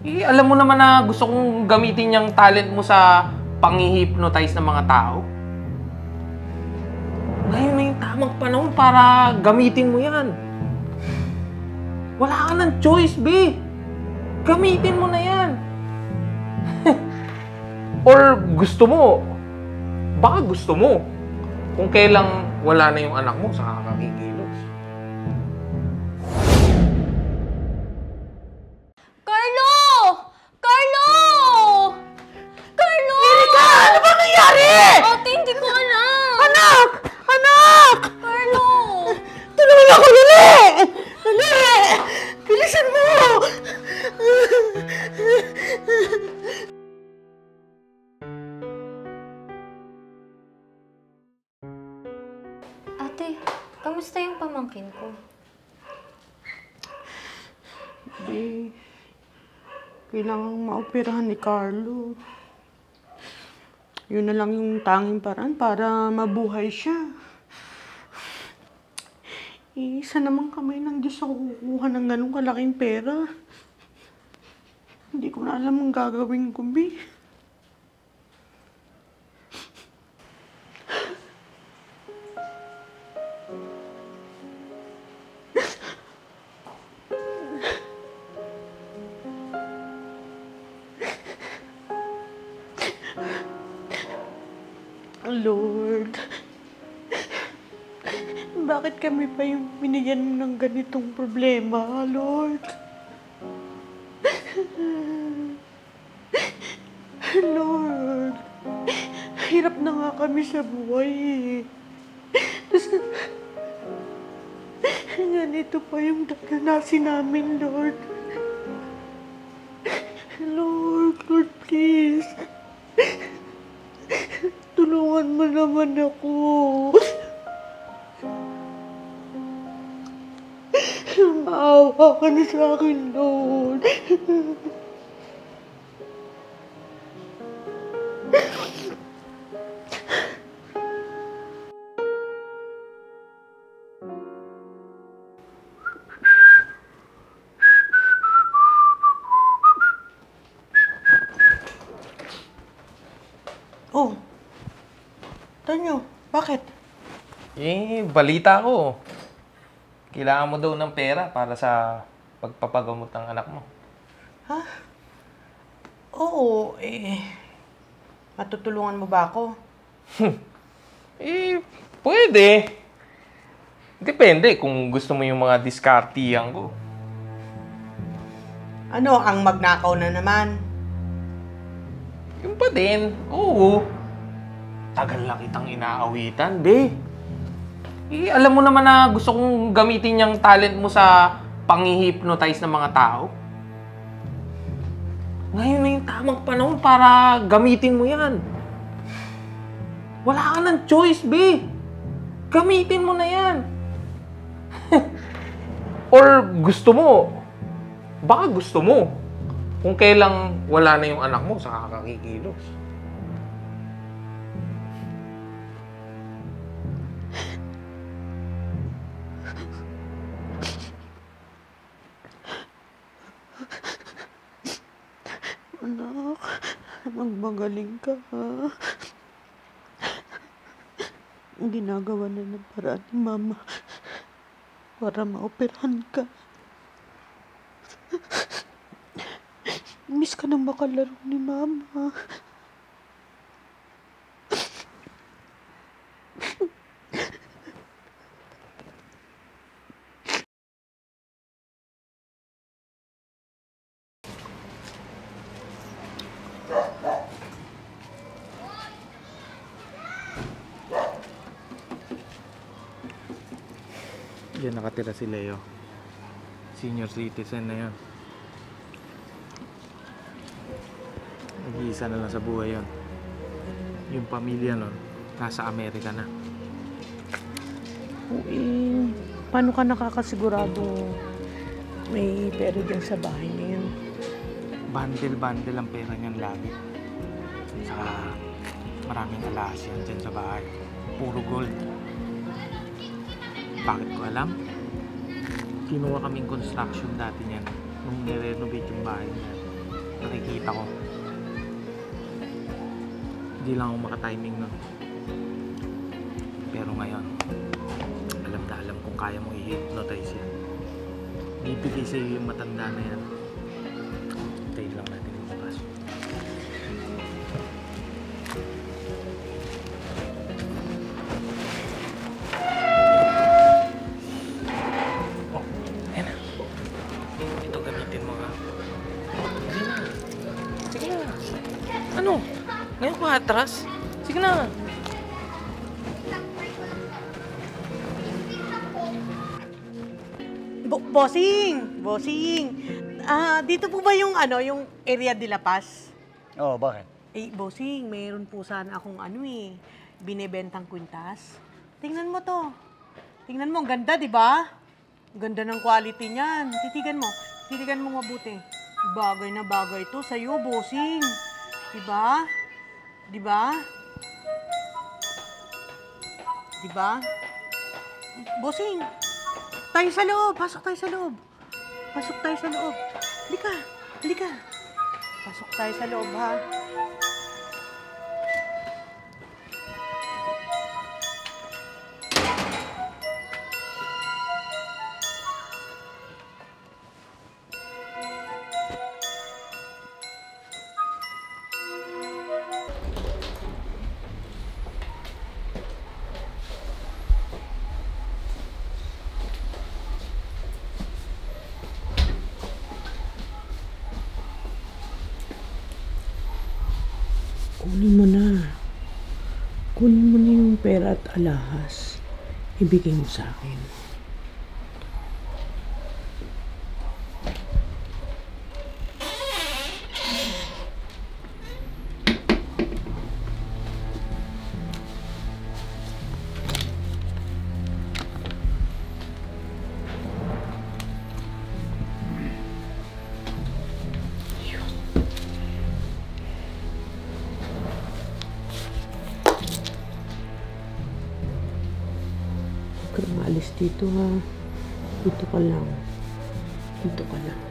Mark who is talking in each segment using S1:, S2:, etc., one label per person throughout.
S1: Alam mo naman na gusto kong gamitin yung talent mo sa pang-hypnotize ng mga tao. Ngayon na yung tamang panahon para gamitin mo yan. Wala ka ng choice, be. Gamitin mo na yan. Or baka gusto mo, kung kailang wala na yung anak mo, saka kakikilos.
S2: Carlo! Carlo! Carlo!
S3: Erika! Ano ba nangyari?
S2: Ate, hindi ko alam.
S3: Anak! Anak!
S2: Carlo!
S3: Tulungan ako, dali! Dali! Bilisan mo!
S2: Ate, kamusta yung pamangkin ko?
S3: Kailangang maoperahan ni Carlo. Yun na lang yung tanging paraan para mabuhay siya. Isa naman kamay ng Diyos ako kukuha ng ganong kalaking pera. Hindi ko na alam ang gagawin ko, Bi. Lord, bakit kami pa yung binigyan ng ganitong problema, Lord? Lord, hirap na nga kami sa buhay eh. Tapos, ganito pa yung naranasin namin, Lord. Lord, please. Tulungan mo naman ako. Maawa ka na sa akin, Lord. Oh, Tonyo, bakit?
S1: Balita ko. Kailangan mo daw ng pera para sa pagpapagamot ng anak mo.
S3: Ha? Oo, matutulungan mo ba ako?
S1: Pwede. Depende kung gusto mo yung mga diskartiyan ko.
S3: Ano, ang magnakaw na naman?
S1: Yung pa din, oo. Tagal lang kitang inaawitan, be. Alam mo naman na gusto kong gamitin yung talent mo sa pang-hypnotize ng mga tao. Ngayon na yung tamang panahon para gamitin mo yan. Wala ka ng choice, be. Gamitin mo na yan. Or baka gusto mo, kung kailang wala na yung anak mo, saka kakikilos.
S3: Anak, magmagaling ka, ha? Ginagawa na ng paraan ni Mama para maoperahan ka. Miss ka nang makalaro ni Mama.
S1: Diyan nakatira si Leo. Senior citizen na yun. Nag-iisa na lang sa buhay yun. Yung pamilya nun, nasa Amerika na.
S3: Paano ka nakakasigurado may pera dyan sa bahay na yun?
S1: Bundle-bundle ang pera niyan lagi. Saka maraming alas yan dyan sa bahay. Puro gold. Bakit ko alam? Kinuha kaming construction dati niyan nung nirenovate yung bahay niya. nakikita ko. Hindi lang ako makatiming nun. Pero ngayon, alam na alam kung kaya mong i-hypnotize yan. Bibigay sa'yo yung matanda na yan. Hintayin lang natin yung bukas. Oh, ayan na. Ito gamitin mo ha. Sige na. Sige na. Ano? Ngayon ko atras? Sige na.
S3: Bossing! Bossing! Dito po ba yung yung area de La Paz?
S4: Oo, bakit?
S3: Bossing, mayroon po sana akong binebentang kwintas. Tingnan mo to. Tingnan mo, ang ganda, di ba? Ang ganda ng quality niyan. Titigan mo mabuti. Bagay na bagay to sa'yo, bossing. Di ba? Di ba? Di ba? Bossing, tayo sa loob. Pasok tayo sa loob. Pasok tayo sa loob. Halika. Halika. Pasok tayo sa loob, ha? Kunin mo na. Kunin mo na yung pera at alahas. Ibigay mo sa akin. Huwag kang maalis dito, ha? Dito ka lang. Dito ka lang.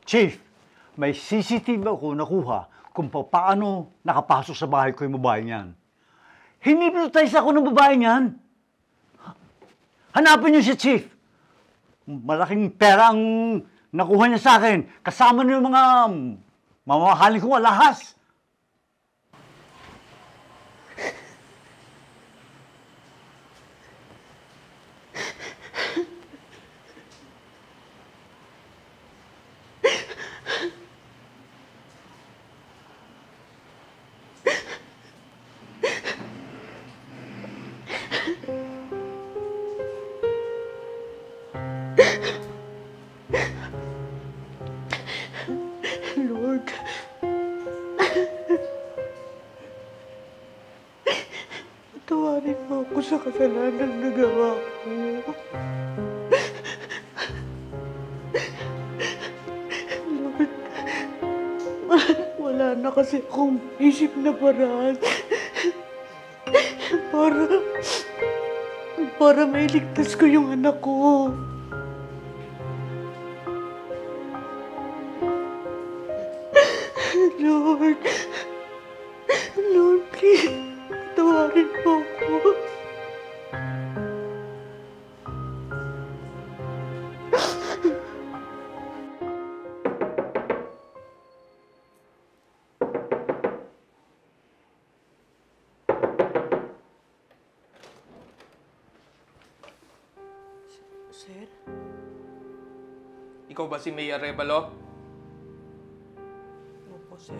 S4: Chief, may CCTV ako nakuha kung paano nakapasok sa bahay ko yung babae niyan. Hinipnotize ako ng babae niyan. Hanapin niyo si Chief. Malaking pera ang nakuha niya sa akin. Kasama niyo yung mga mamahalin kong alahas.
S3: Lord. Patawarin mo ako sa kasalanan na nagawa ko. Lord, wala na kasi akong isip na paraan para mailigtas ko yung anak ko. Lord, please, patawarin mo ako. Sir?
S1: Ikaw ba si May Arevalo?
S3: Opo, sir.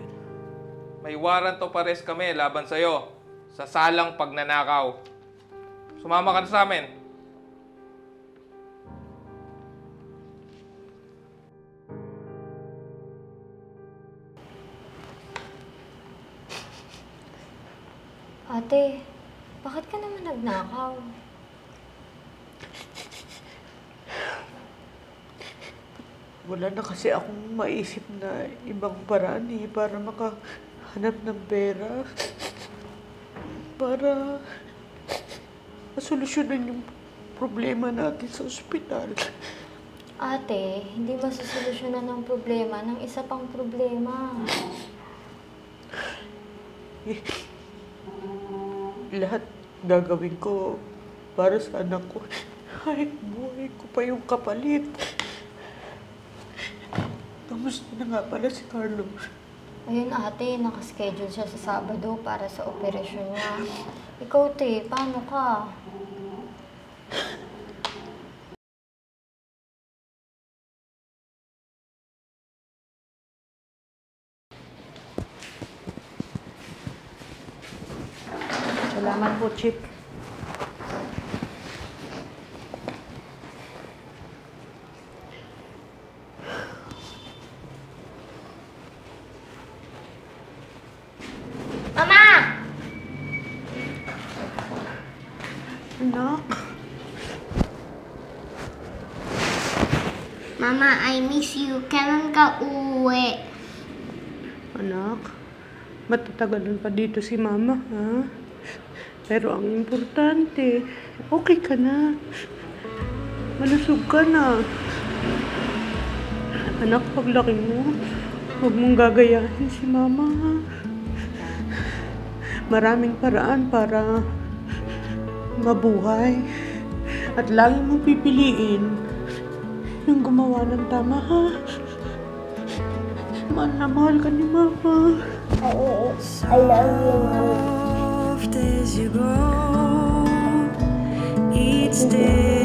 S1: May warrant of arrest kami laban sa'yo sa salang pagnanakaw. Sumama ka na sa amin.
S2: Ate, bakit ka naman nagnakaw?
S3: Wala na kasi akong maisip na ibang paraan para makahanap ng pera. Para masolusyonan yung problema natin sa ospital.
S2: Ate, hindi masusolusyonan ng problema ng isa pang problema.
S3: Lahat gagawin ko para sa anak ko. Kahit buhay ko pa yung kapalit. Kamusta na nga pala si Carlo?
S2: Ayun ate, nakaschedule siya sa Sabado para sa operasyon niya. Ikaw te, paano ka?
S3: Salamat po, Chip.
S2: Mama!
S3: Anak,
S5: Mama, I miss you. Kailan ka uuwi?
S3: anak, matatagalan pa dito si Mama, ha? Pero ang importante, okay ka na. Malusog ka na. Anak, paglaki mo, huwag mong gagayahin si Mama, ha? Maraming paraan para mabuhay. At lagi mong pipiliin yung gumawa ng tama, ha? Mahal na mahal ka ni Mama.
S5: I love you, Mama.
S6: As you go each day.